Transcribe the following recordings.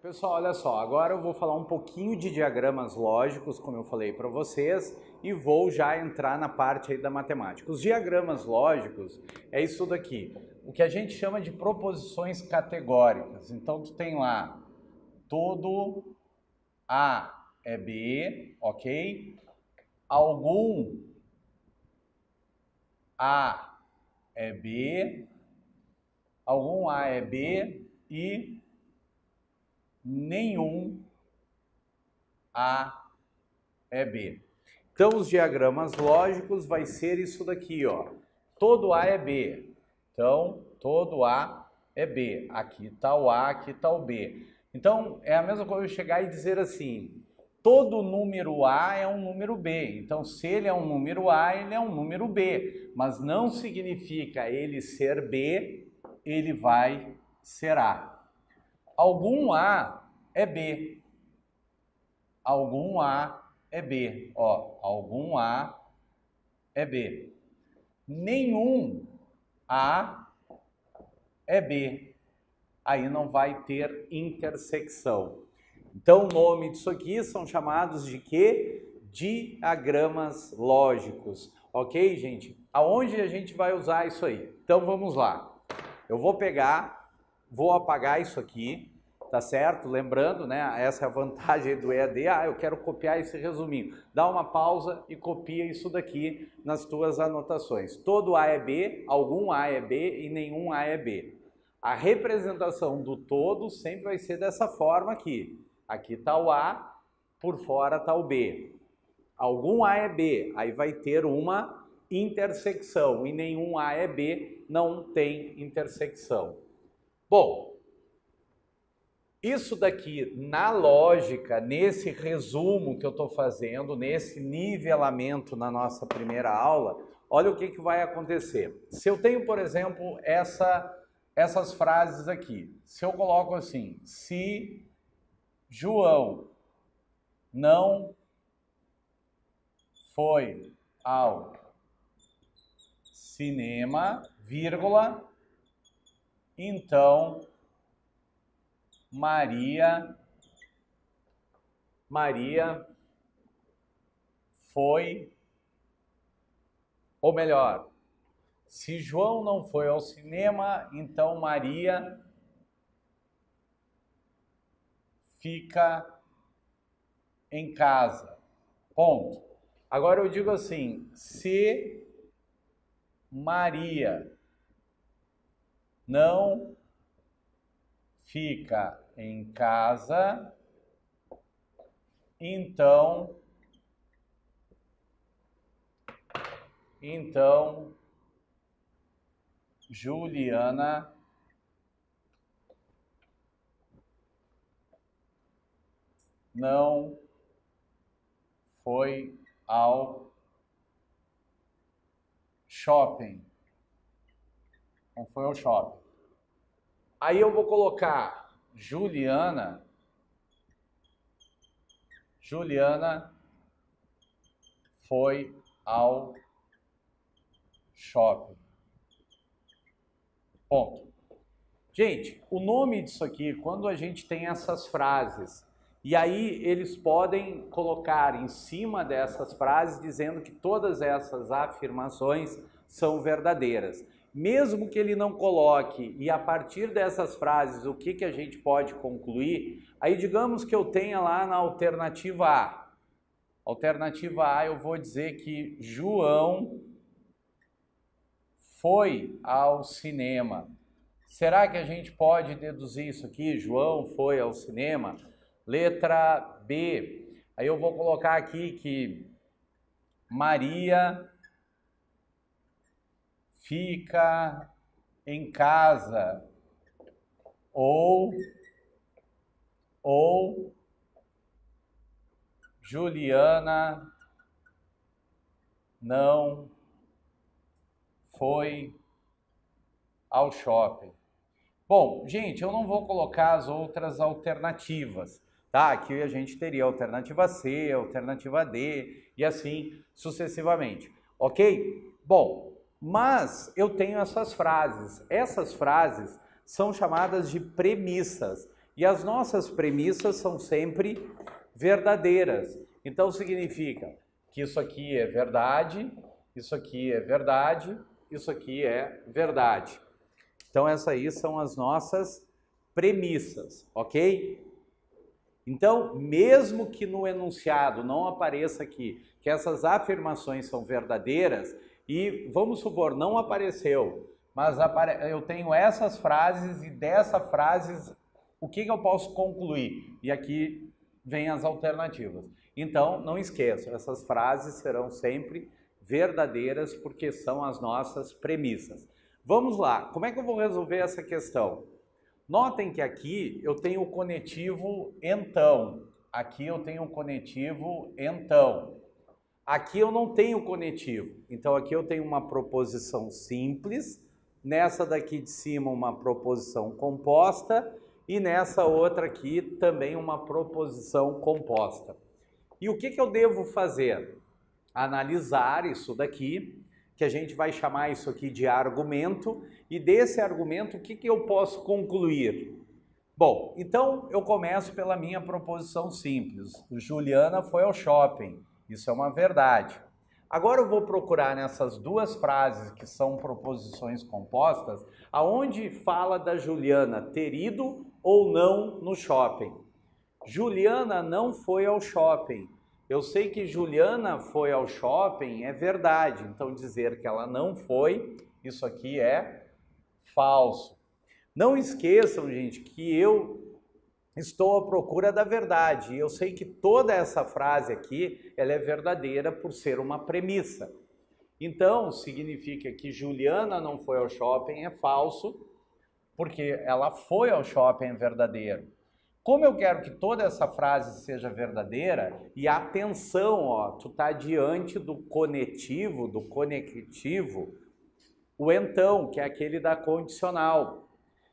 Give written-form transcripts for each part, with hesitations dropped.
Pessoal, olha só, agora eu vou falar um pouquinho de diagramas lógicos, como eu falei para vocês, e vou já entrar na parte aí da matemática. Os diagramas lógicos é isso daqui, o que a gente chama de proposições categóricas. Então, tu tem lá todo A é B, ok? Algum A é B, algum A é B e nenhum A é B. Então, os diagramas lógicos vai ser isso daqui, ó. Todo A é B. Então, todo A é B. Aqui está o A, aqui está o B. Então, é a mesma coisa eu chegar e dizer assim, todo número A é um número B. Então, se ele é um número A, ele é um número B. Mas não significa ele ser B, ele vai ser A. Algum A é B. Algum A é B. Ó, algum A é B. Nenhum A é B. Aí não vai ter intersecção. Então, o nome disso aqui são chamados de quê? Diagramas lógicos. Ok, gente? Aonde a gente vai usar isso aí? Então, vamos lá. Eu vou pegar, vou apagar isso aqui, tá certo? Lembrando, né? Essa é a vantagem do EAD. Eu quero copiar esse resuminho. Dá uma pausa e copia isso daqui nas tuas anotações. Todo A é B, algum A é B e nenhum A é B. A representação do todo sempre vai ser dessa forma aqui. Aqui está o A, por fora está o B. Algum A é B, aí vai ter uma intersecção e nenhum A é B, não tem intersecção. Bom, isso daqui na lógica, nesse resumo que eu estou fazendo, nesse nivelamento na nossa primeira aula, olha o que vai acontecer. Se eu tenho, por exemplo, essas frases aqui, se eu coloco assim, se João não foi ao cinema, vírgula, então Maria foi, ou melhor, se João não foi ao cinema, então Maria fica em casa. Ponto. Agora eu digo assim, se Maria não fica em casa, então Juliana não foi ao shopping. Não foi ao shopping. Aí eu vou colocar Juliana foi ao shopping. Ponto. Gente, o nome disso aqui, quando a gente tem essas frases, e aí eles podem colocar em cima dessas frases dizendo que todas essas afirmações são verdadeiras. Mesmo que ele não coloque, e a partir dessas frases, o que a gente pode concluir? Aí digamos que eu tenha lá na alternativa A. Alternativa A, eu vou dizer que João foi ao cinema. Será que a gente pode deduzir isso aqui? João foi ao cinema? Letra B. Aí eu vou colocar aqui que Maria fica em casa ou Juliana não foi ao shopping. Bom, gente, eu não vou colocar as outras alternativas, tá? Aqui a gente teria a alternativa C, a alternativa D e assim sucessivamente, ok? Bom, mas eu tenho essas frases. Essas frases são chamadas de premissas. E as nossas premissas são sempre verdadeiras. Então significa que isso aqui é verdade, isso aqui é verdade, isso aqui é verdade. Então essas aí são as nossas premissas, ok? Então, mesmo que no enunciado não apareça aqui que essas afirmações são verdadeiras, e vamos supor, não apareceu, mas eu tenho essas frases e dessas frases, o que eu posso concluir? E aqui vem as alternativas. Então, não esqueça, essas frases serão sempre verdadeiras porque são as nossas premissas. Vamos lá, como é que eu vou resolver essa questão? Notem que aqui eu tenho o conectivo então, aqui eu tenho o conectivo então, aqui eu não tenho conectivo, então aqui eu tenho uma proposição simples, nessa daqui de cima uma proposição composta e nessa outra aqui também uma proposição composta. E o que eu devo fazer? Analisar isso daqui, que a gente vai chamar isso aqui de argumento, e desse argumento o que eu posso concluir? Bom, então eu começo pela minha proposição simples. Juliana foi ao shopping, isso é uma verdade. Agora eu vou procurar nessas duas frases que são proposições compostas, aonde fala da Juliana ter ido ou não no shopping. Juliana não foi ao shopping. Eu sei que Juliana foi ao shopping, é verdade. Então dizer que ela não foi, isso aqui é falso. Não esqueçam, gente, que eu estou à procura da verdade. E eu sei que toda essa frase aqui, ela é verdadeira por ser uma premissa. Então, significa que Juliana não foi ao shopping é falso, porque ela foi ao shopping é verdadeiro. Como eu quero que toda essa frase seja verdadeira, e atenção, ó, tu tá diante do conectivo, do conectivo, o então, que é aquele da condicional.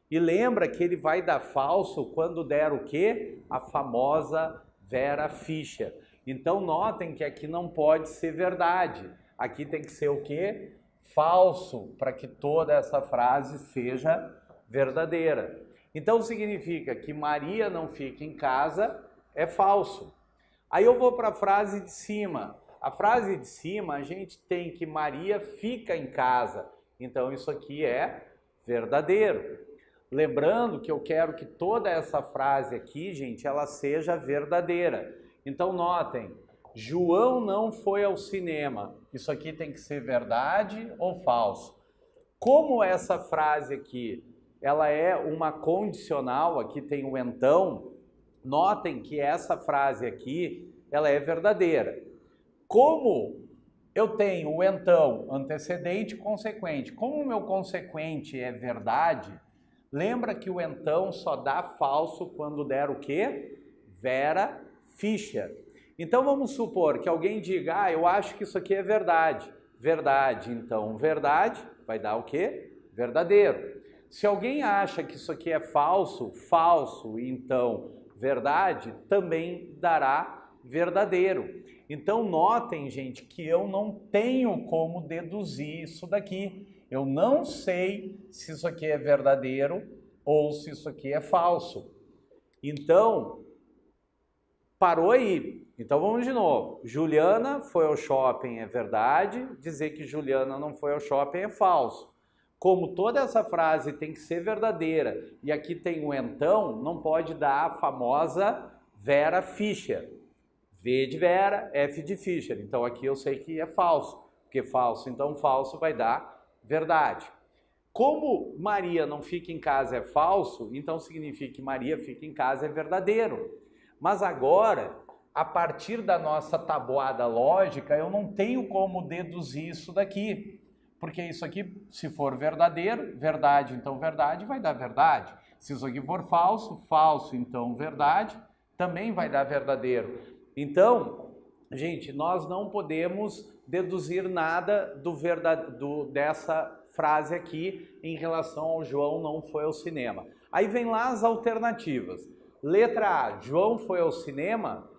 E lembra que ele vai dar falso quando der o quê? A famosa Vera Fischer. Então notem que aqui não pode ser verdade. Aqui tem que ser o quê? Falso, para que toda essa frase seja verdadeira. Então significa que Maria não fica em casa é falso. Aí eu vou para a frase de cima. A frase de cima a gente tem que Maria fica em casa. Então isso aqui é verdadeiro. Lembrando que eu quero que toda essa frase aqui, gente, ela seja verdadeira. Então notem, João não foi ao cinema. Isso aqui tem que ser verdade ou falso? Como essa frase aqui ela é uma condicional, aqui tem o então, notem que essa frase aqui, ela é verdadeira. Como eu tenho o então, antecedente e consequente, como o meu consequente é verdade, lembra que o então só dá falso quando der o quê? Vera Fischer. Então vamos supor que alguém diga, eu acho que isso aqui é verdade. Verdade, então verdade, vai dar o quê? Verdadeiro. Se alguém acha que isso aqui é falso, falso, então verdade, também dará verdadeiro. Então notem, gente, que eu não tenho como deduzir isso daqui. Eu não sei se isso aqui é verdadeiro ou se isso aqui é falso. Então, parou aí. Então vamos de novo. Juliana foi ao shopping é verdade, dizer que Juliana não foi ao shopping é falso. Como toda essa frase tem que ser verdadeira e aqui tem o então, não pode dar a famosa Vera Fischer. V de Vera, F de Fischer. Então aqui eu sei que é falso, porque falso, então falso vai dar verdade. Como Maria não fica em casa é falso, então significa que Maria fica em casa é verdadeiro. Mas agora, a partir da nossa tabuada lógica, eu não tenho como deduzir isso daqui. Porque isso aqui, se for verdadeiro, verdade, então verdade, vai dar verdade. Se isso aqui for falso, falso, então verdade, também vai dar verdadeiro. Então, gente, nós não podemos deduzir nada dessa frase aqui em relação ao João não foi ao cinema. Aí vem lá as alternativas. Letra A, João foi ao cinema?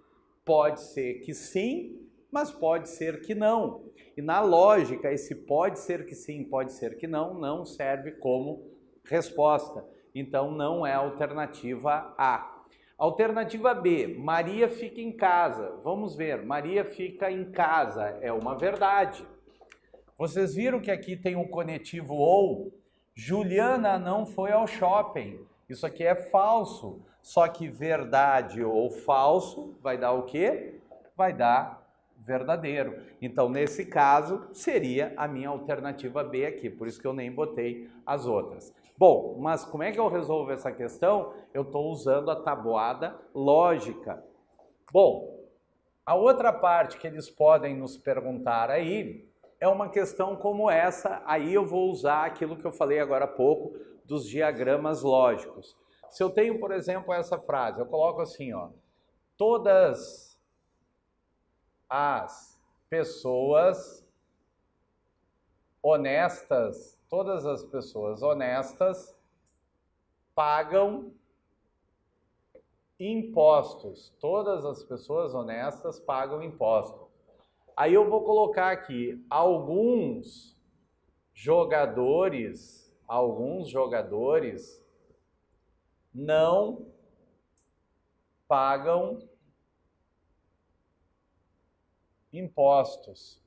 Pode ser que sim, mas pode ser que não. E na lógica, esse pode ser que sim, pode ser que não, não serve como resposta. então não é a alternativa A. Alternativa B, Maria fica em casa. Vamos ver, Maria fica em casa, é uma verdade. Vocês viram que aqui tem um conectivo ou? Juliana não foi ao shopping. Isso aqui é falso. Só que verdade ou falso vai dar o quê? Vai dar verdadeiro. Então, nesse caso, seria a minha alternativa B aqui. Por isso que eu nem botei as outras. Bom, mas como é que eu resolvo essa questão? Eu estou usando a tabuada lógica. Bom, a outra parte que eles podem nos perguntar aí é uma questão como essa. Aí eu vou usar aquilo que eu falei agora há pouco dos diagramas lógicos. Se eu tenho, por exemplo, essa frase, eu coloco assim, ó, todas as pessoas honestas, todas as pessoas honestas pagam impostos. Todas as pessoas honestas pagam impostos. Aí eu vou colocar aqui alguns jogadores não pagam impostos.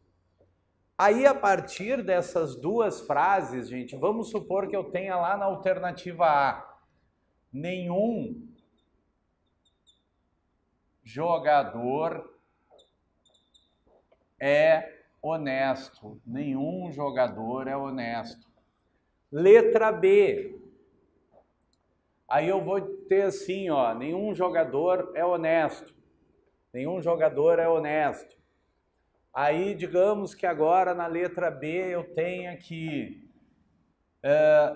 Aí, a partir dessas duas frases, gente, vamos supor que eu tenha lá na alternativa A, nenhum jogador é honesto. Nenhum jogador é honesto. Letra B. Aí eu vou ter assim, ó, nenhum jogador é honesto. Nenhum jogador é honesto. Aí, digamos que agora na letra B eu tenho aqui,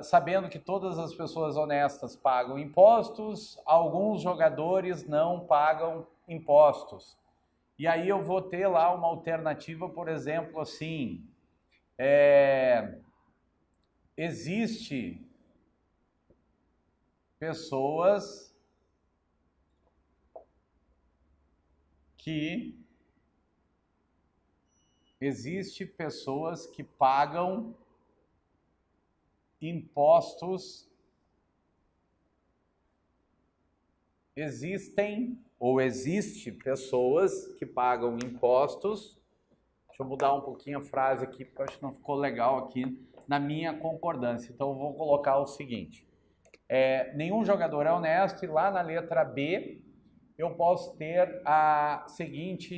sabendo que todas as pessoas honestas pagam impostos, alguns jogadores não pagam impostos. E aí eu vou ter lá uma alternativa, por exemplo, assim, existe pessoas que pagam impostos. Existe pessoas que pagam impostos. Deixa eu mudar um pouquinho a frase aqui, porque eu acho que não ficou legal aqui na minha concordância. Então eu vou colocar o seguinte. Nenhum jogador é honesto, e lá na letra B eu posso ter a seguinte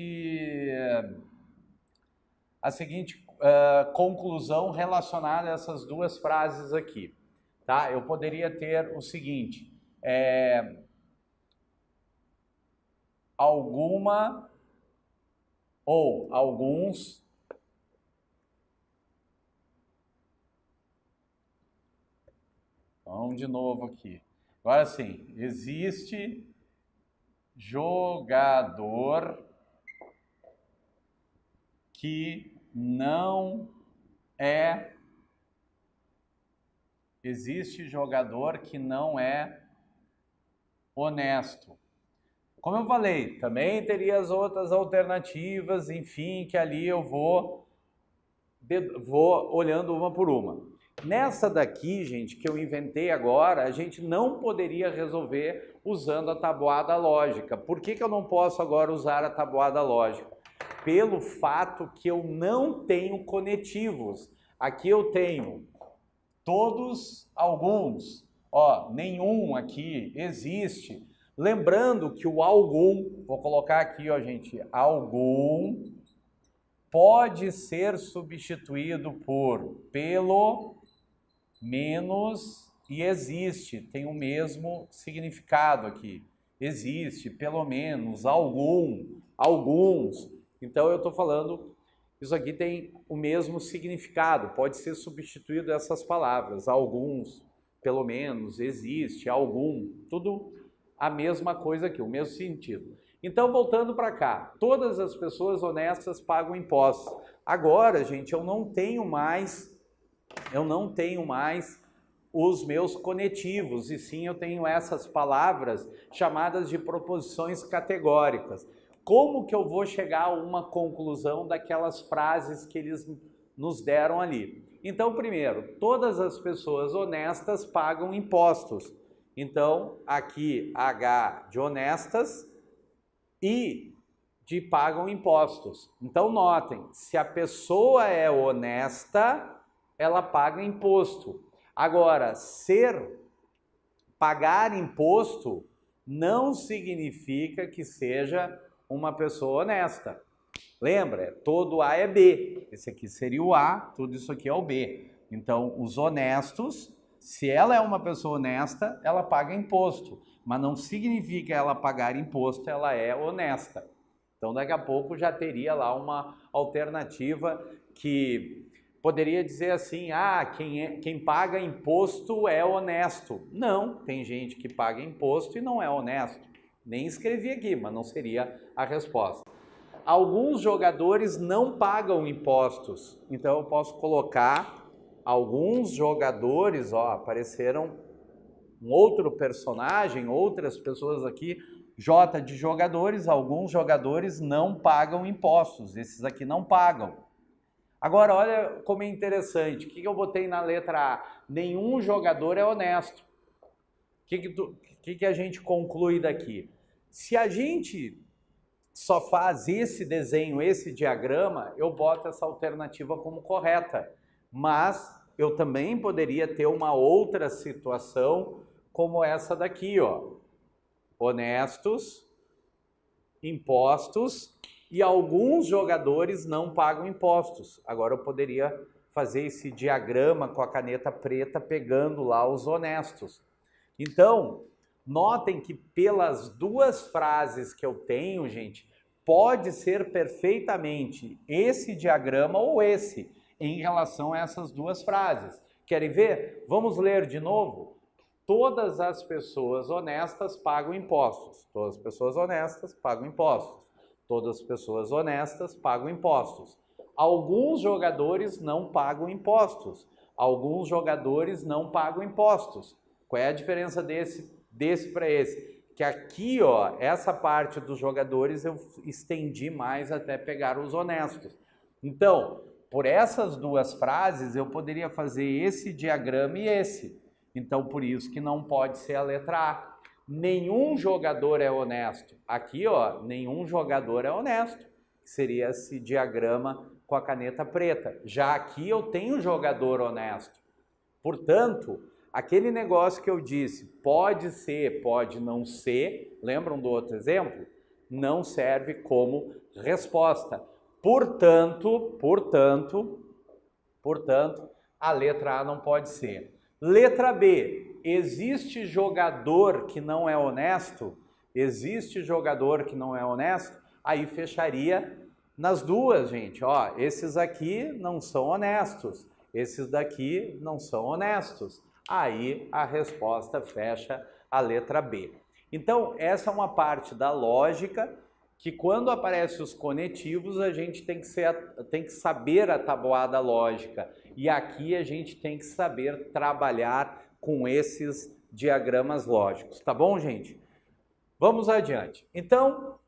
conclusão relacionada a essas duas frases aqui, tá? Eu poderia ter o seguinte, alguma ou alguns vamos de novo aqui. Agora sim, existe jogador que não é honesto. Como eu falei, também teria as outras alternativas, enfim, que ali eu vou olhando uma por uma. Nessa daqui, gente, que eu inventei agora, a gente não poderia resolver usando a tabuada lógica. Por que que eu não posso agora usar a tabuada lógica? Pelo fato que eu não tenho conetivos. Aqui eu tenho todos, alguns, ó, nenhum aqui existe. Lembrando que o algum, vou colocar aqui, ó, gente, algum pode ser substituído por pelo menos e existe, tem o mesmo significado aqui. Existe, pelo menos, alguns. Então eu estou falando, isso aqui tem o mesmo significado, pode ser substituído essas palavras, alguns, pelo menos, existe, algum, tudo a mesma coisa aqui, o mesmo sentido. Então, voltando para cá, todas as pessoas honestas pagam impostos. Agora, gente, eu não tenho mais os meus conetivos, e sim eu tenho essas palavras chamadas de proposições categóricas. Como que eu vou chegar a uma conclusão daquelas frases que eles nos deram ali? Então, primeiro, todas as pessoas honestas pagam impostos. Então, aqui H de honestas e de pagam impostos. Então, notem, se a pessoa é honesta, ela paga imposto. Agora, pagar imposto não significa que seja uma pessoa honesta. Lembra? Todo A é B. Esse aqui seria o A, tudo isso aqui é o B. Então, os honestos, se ela é uma pessoa honesta, ela paga imposto. Mas não significa ela pagar imposto, ela é honesta. Então, daqui a pouco já teria lá uma alternativa que poderia dizer assim, quem paga imposto é honesto. Não, tem gente que paga imposto e não é honesto. Nem escrevi aqui, mas não seria a resposta. Alguns jogadores não pagam impostos. Então, eu posso colocar alguns jogadores, apareceram um outro personagem, outras pessoas aqui, J de jogadores, alguns jogadores não pagam impostos, esses aqui não pagam. Agora, olha como é interessante, o que eu botei na letra A? Nenhum jogador é honesto. O que a gente conclui daqui? Se a gente só faz esse desenho, esse diagrama, eu boto essa alternativa como correta. Mas eu também poderia ter uma outra situação como essa daqui, honestos, impostos e alguns jogadores não pagam impostos. Agora eu poderia fazer esse diagrama com a caneta preta pegando lá os honestos. Então, notem que pelas duas frases que eu tenho, gente, pode ser perfeitamente esse diagrama ou esse em relação a essas duas frases. Querem ver? Vamos ler de novo? Todas as pessoas honestas pagam impostos. Todas as pessoas honestas pagam impostos. Todas as pessoas honestas pagam impostos. Alguns jogadores não pagam impostos. Alguns jogadores não pagam impostos. Qual é a diferença desse para esse? Que aqui, essa parte dos jogadores eu estendi mais até pegar os honestos. Então, por essas duas frases, eu poderia fazer esse diagrama e esse. Então, por isso que não pode ser a letra A. Nenhum jogador é honesto. Aqui, nenhum jogador é honesto. Seria esse diagrama com a caneta preta. Já aqui eu tenho jogador honesto. Portanto, aquele negócio que eu disse, pode ser, pode não ser, lembram do outro exemplo? Não serve como resposta. Portanto, a letra A não pode ser. Letra B, existe jogador que não é honesto? Existe jogador que não é honesto? Aí fecharia nas duas, gente. Esses aqui não são honestos, esses daqui não são honestos. Aí a resposta fecha a letra B. Então, essa é uma parte da lógica que quando aparecem os conetivos, a gente tem que saber a tabuada lógica. E aqui a gente tem que saber trabalhar com esses diagramas lógicos. Tá bom, gente? Vamos adiante. Então,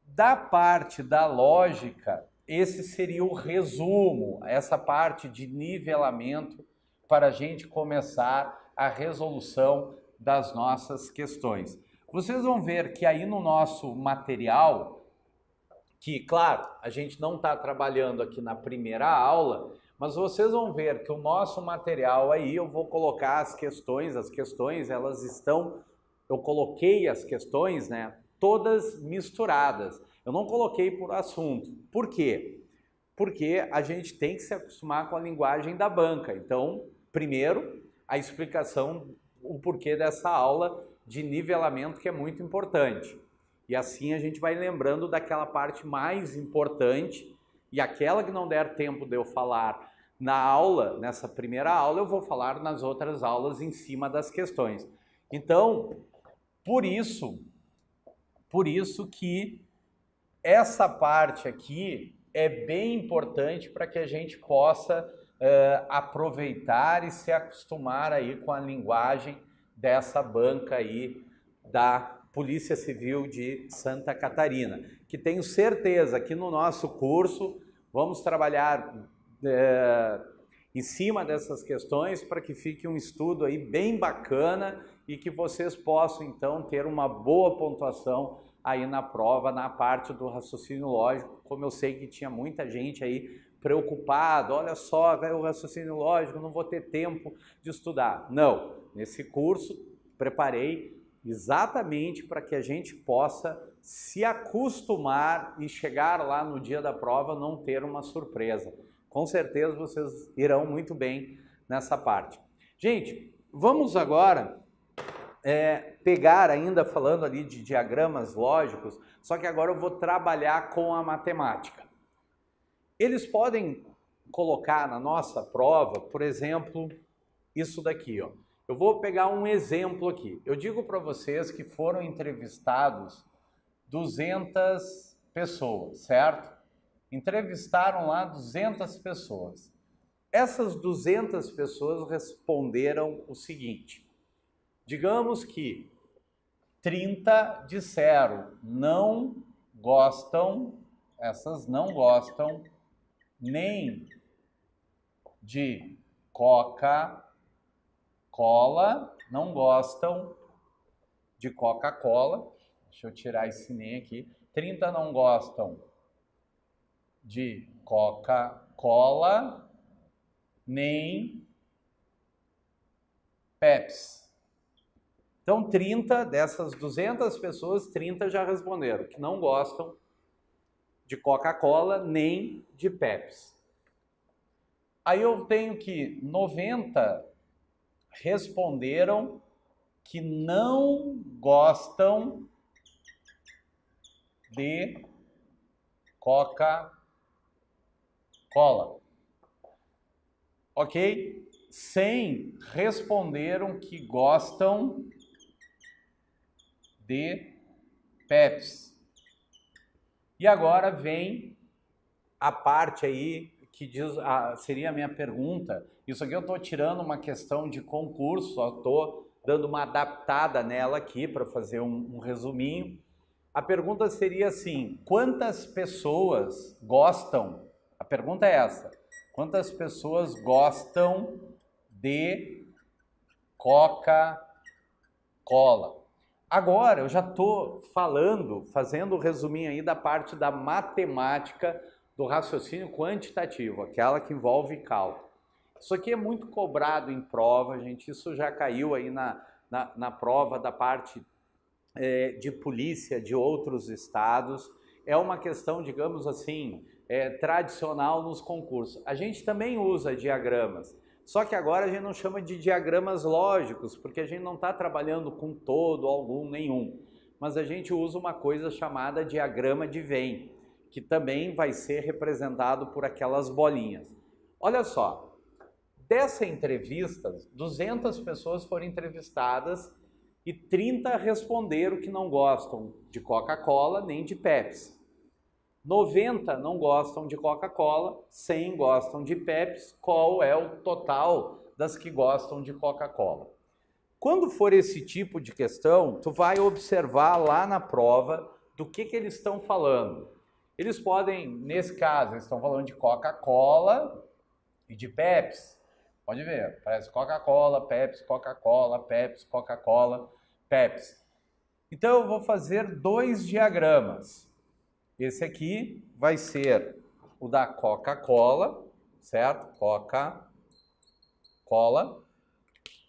da parte da lógica, esse seria o resumo, essa parte de nivelamento para a gente começar a resolução das nossas questões. Vocês vão ver que aí no nosso material, que claro, a gente não está trabalhando aqui na primeira aula, mas vocês vão ver que o nosso material aí, eu vou colocar as questões elas estão, eu coloquei as questões, né, todas misturadas. Eu não coloquei por assunto. Por quê? Porque a gente tem que se acostumar com a linguagem da banca. Então, primeiro, a explicação, o porquê dessa aula de nivelamento que é muito importante. E assim a gente vai lembrando daquela parte mais importante e aquela que não der tempo de eu falar na aula, nessa primeira aula, eu vou falar nas outras aulas em cima das questões. Então, por isso que essa parte aqui é bem importante para que a gente possa aproveitar e se acostumar aí com a linguagem dessa banca aí da Polícia Civil de Santa Catarina, que tenho certeza que no nosso curso vamos trabalhar em cima dessas questões para que fique um estudo aí bem bacana e que vocês possam, então, ter uma boa pontuação aí na prova, na parte do raciocínio lógico, como eu sei que tinha muita gente aí preocupado, olha só, o raciocínio lógico, não vou ter tempo de estudar. Não, nesse curso preparei exatamente para que a gente possa se acostumar e chegar lá no dia da prova não ter uma surpresa. Com certeza vocês irão muito bem nessa parte. Gente, vamos agora pegar ainda falando ali de diagramas lógicos, só que agora eu vou trabalhar com a matemática. Eles podem colocar na nossa prova, por exemplo, isso daqui, ó. Eu vou pegar um exemplo aqui. Eu digo para vocês que foram entrevistados 200 pessoas, certo? Entrevistaram lá 200 pessoas. Essas 200 pessoas responderam o seguinte: digamos que 30 disseram não gostam, essas não gostam nem de Coca-Cola, não gostam de Coca-Cola. Deixa eu tirar esse nem aqui. 30 não gostam de Coca-Cola, nem Pepsi. Então, 30 dessas 200 pessoas, 30 já responderam que não gostam de Coca-Cola, nem de Pepsi. Aí eu tenho que 90 responderam que não gostam de Coca-Cola. Ok? 100 responderam que gostam de Pepsi. E agora vem a parte aí que diz, seria a minha pergunta. Isso aqui eu estou tirando uma questão de concurso, só estou dando uma adaptada nela aqui para fazer um resuminho. A pergunta seria assim: quantas pessoas gostam? A pergunta é essa: quantas pessoas gostam de Coca-Cola? Agora eu já estou fazendo o resuminho aí da parte da matemática do raciocínio quantitativo, aquela que envolve cálculo. Isso aqui é muito cobrado em prova, gente, isso já caiu aí na prova da parte de polícia de outros estados. É uma questão, digamos assim, tradicional nos concursos. A gente também usa diagramas, só que agora a gente não chama de diagramas lógicos, porque a gente não está trabalhando com todo, algum, nenhum. Mas a gente usa uma coisa chamada diagrama de Venn, que também vai ser representado por aquelas bolinhas. Olha só, dessa entrevista, 200 pessoas foram entrevistadas e 30 responderam que não gostam de Coca-Cola nem de Pepsi. 90 não gostam de Coca-Cola, 100 gostam de Pepsi. Qual é o total das que gostam de Coca-Cola? Quando for esse tipo de questão, tu vai observar lá na prova do que eles estão falando. Eles podem, nesse caso, eles estão falando de Coca-Cola e de Pepsi. Pode ver, parece Coca-Cola, Pepsi, Coca-Cola, Pepsi, Coca-Cola, Pepsi. Então eu vou fazer dois diagramas. Esse aqui vai ser o da Coca-Cola, certo? Coca-Cola.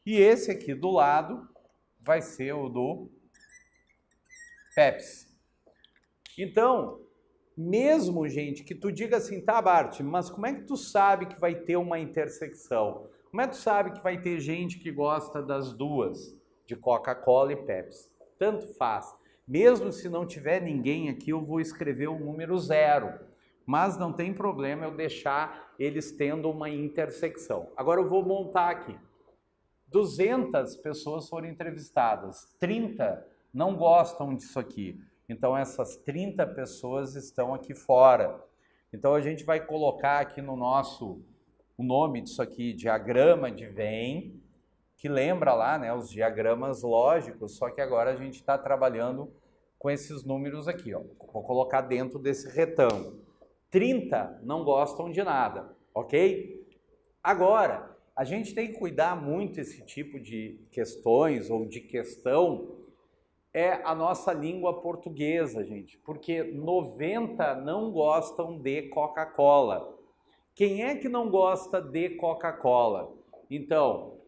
E esse aqui do lado vai ser o do Pepsi. Então, mesmo, gente, que tu diga assim, tá, Bart, mas como é que tu sabe que vai ter uma intersecção? Como é que tu sabe que vai ter gente que gosta das duas, de Coca-Cola e Pepsi? Tanto faz. Mesmo se não tiver ninguém aqui, eu vou escrever o número 0. Mas não tem problema eu deixar eles tendo uma intersecção. Agora eu vou montar aqui. 200 pessoas foram entrevistadas, 30 não gostam disso aqui. Então essas 30 pessoas estão aqui fora. Então a gente vai colocar aqui no nosso, o nome disso aqui, diagrama de Venn, que lembra lá, né, os diagramas lógicos, só que agora a gente está trabalhando com esses números aqui, ó. Vou colocar dentro desse retângulo. 30 não gostam de nada, ok? Agora, A gente tem que cuidar muito esse tipo de questões ou de questão é a nossa língua portuguesa, gente, porque 90 não gostam de Coca-Cola. Quem é que não gosta de Coca-Cola? Então,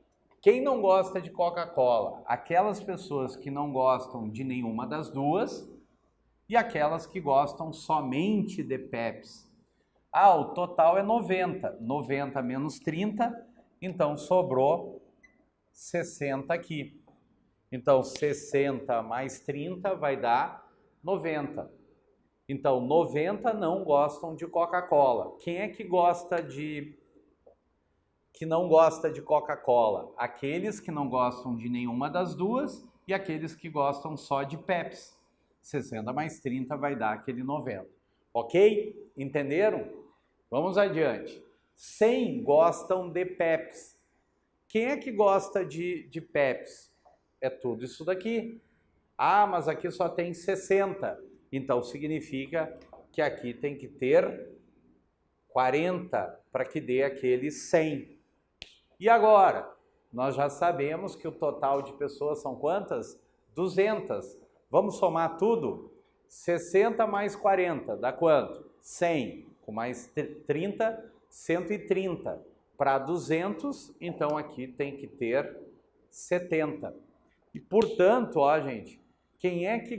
quem não gosta de Coca-Cola? Aquelas pessoas que não gostam de nenhuma das duas e aquelas que gostam somente de Pepsi. Ah, o total é 90. 90 menos 30, então sobrou 60 aqui. Então, 60 mais 30 vai dar 90. Então, 90 não gostam de Coca-Cola. Quem é que não gosta de Coca-Cola? Aqueles que não gostam de nenhuma das duas e aqueles que gostam só de Pepsi. 60 mais 30 vai dar aquele 90. Ok? Entenderam? Vamos adiante. 100 gostam de Pepsi. Quem é que gosta de Pepsi? É tudo isso daqui. Ah, mas aqui só tem 60. Então significa que aqui tem que ter 40 para que dê aquele 100. E agora? Nós já sabemos que o total de pessoas são quantas? 200. Vamos somar tudo? 60 mais 40 dá quanto? 100. Com mais 30, 130. Para 200, então aqui tem que ter 70. E portanto, ó, gente, quem é que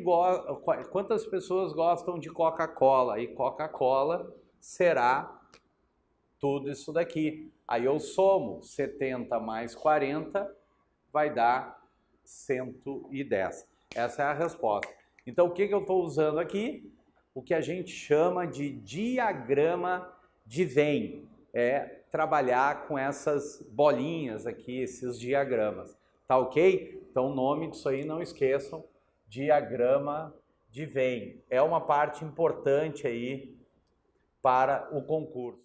quantas pessoas gostam de Coca-Cola? E Coca-Cola será tudo isso daqui. Aí eu somo 70 mais 40 vai dar 110. Essa é a resposta. Então, o que eu estou usando aqui? O que a gente chama de diagrama de Venn. É trabalhar com essas bolinhas aqui, esses diagramas. Tá ok? Então, o nome disso aí, não esqueçam, diagrama de Venn. É uma parte importante aí para o concurso.